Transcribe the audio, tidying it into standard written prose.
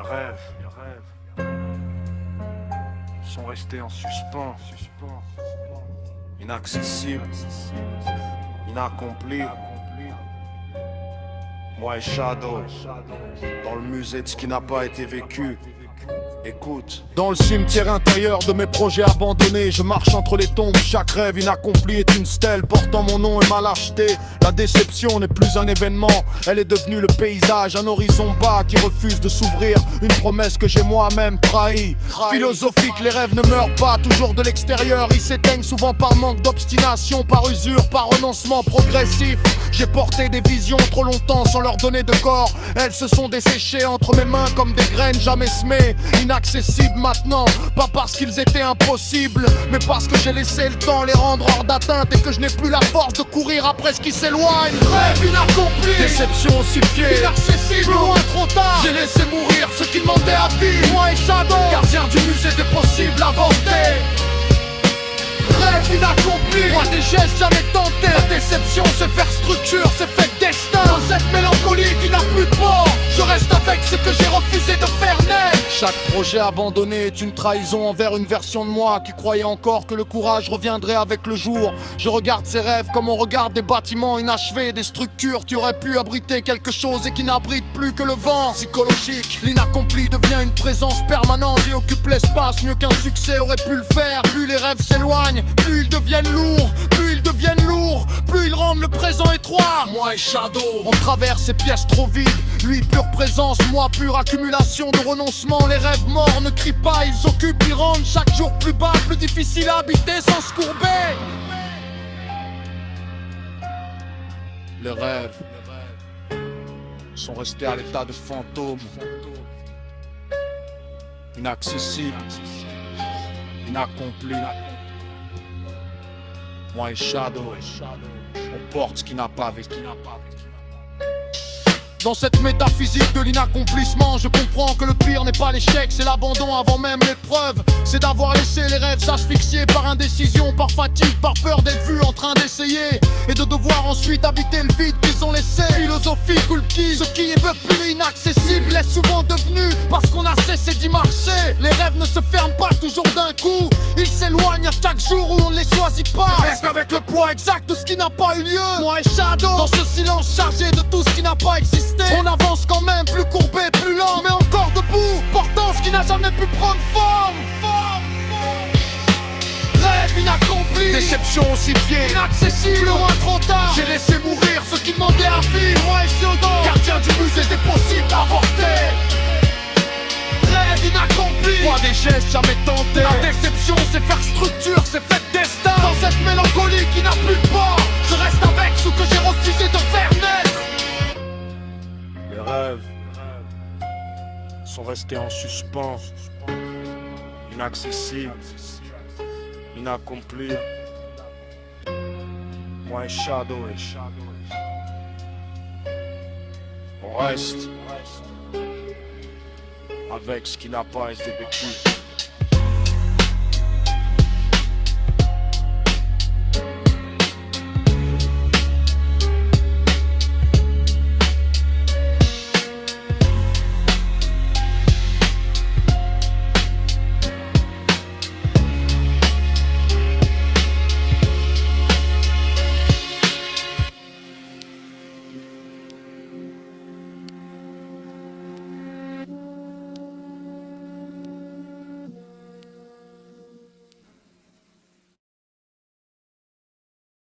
rêves sont restés en suspens, inaccessibles, inaccomplis. Moi et Shadow, dans le musée de ce qui n'a pas été vécu. Écoute. Dans le cimetière intérieur de mes projets abandonnés, je marche entre les tombes, chaque rêve inaccompli est une stèle portant mon nom et ma lâcheté. La déception n'est plus un événement, elle est devenue le paysage, un horizon bas qui refuse de s'ouvrir, une promesse que j'ai moi-même trahie. Philosophique, les rêves ne meurent pas toujours de l'extérieur, ils s'éteignent souvent par manque d'obstination, par usure, par renoncement progressif. J'ai porté des visions trop longtemps sans leur donner de corps, elles se sont desséchées entre mes mains comme des graines jamais semées. Inaccessibles maintenant, pas parce qu'ils étaient impossibles, mais parce que j'ai laissé le temps les rendre hors d'atteinte et que je n'ai plus la force de courir après ce qui s'éloigne. Rêve inaccompli, déception ossifiée, inaccessible, loin trop tard. J'ai laissé mourir ceux qui demandaient à vivre. Moi et Shadow, gardien du musée des possibles inventés. Rêve inaccompli, moi des gestes jamais tentés. La déception, c'est faire structure, c'est fait destin. Dans cette mélancolie qui n'a plus de port, je reste avec ce que j'ai refusé de faire naître. Chaque projet abandonné est une trahison envers une version de moi qui croyait encore que le courage reviendrait avec le jour. Je regarde ces rêves comme on regarde des bâtiments inachevés, des structures qui auraient pu abriter quelque chose et qui n'abritent plus que le vent. Psychologique, l'inaccompli devient une présence permanente et occupe l'espace mieux qu'un succès aurait pu le faire. Plus les rêves s'éloignent, plus ils deviennent lourds, plus ils rendent le présent étroit. Moi et Shadow, on traverse ces pièces trop vides. Lui pure présence, moi pure accumulation de renoncement. Les rêves morts ne crient pas, ils occupent, ils rendent chaque jour plus bas, plus difficile à habiter sans se courber. Les rêves sont restés à l'état de fantômes, inaccessibles, inaccomplis. Moi et Shadow, on porte ce qui n'a pas vécu. Dans cette métaphysique de l'inaccomplissement, je comprends que le pire n'est pas l'échec, c'est l'abandon avant même l'épreuve. C'est d'avoir laissé les rêves s'asphyxier par indécision, par fatigue, par peur d'être vu en train d'essayer, et de devoir ensuite habiter le vide qu'ils ont laissé. Philosophie Kulki, ce qui est peuplé inaccessible est souvent devenu parce qu'on a cessé d'y marcher. Les rêves ne se ferment pas toujours d'un coup, ils s'éloignent à chaque jour où on ne les choisit pas. Est-ce qu'avec le poids exact de ce qui n'a pas eu lieu, moi et Shadow, dans ce silence chargé de tout ce qui n'a pas existé, on avance quand même, plus courbé, plus lent, mais encore debout, portant ce qui n'a jamais pu prendre forme. Rêve inaccompli, déception ossifiée, inaccessible, loin trop tard. J'ai laissé mourir ceux qui demandaient à vivre. Moi et Shadow, gardien du musée des possibles avortés. Rêve inaccompli, moi des gestes jamais tentés. La déception, c'est faire structure, c'est fait destin. Dans cette mélancolie qui n'a plus de port, je reste avec ce que j'ai refusé de faire naître. Les rêves sont restés en suspens, inaccessibles, inaccomplis. Moi et Shadow, on reste avec ce qui n'a pas été vécu.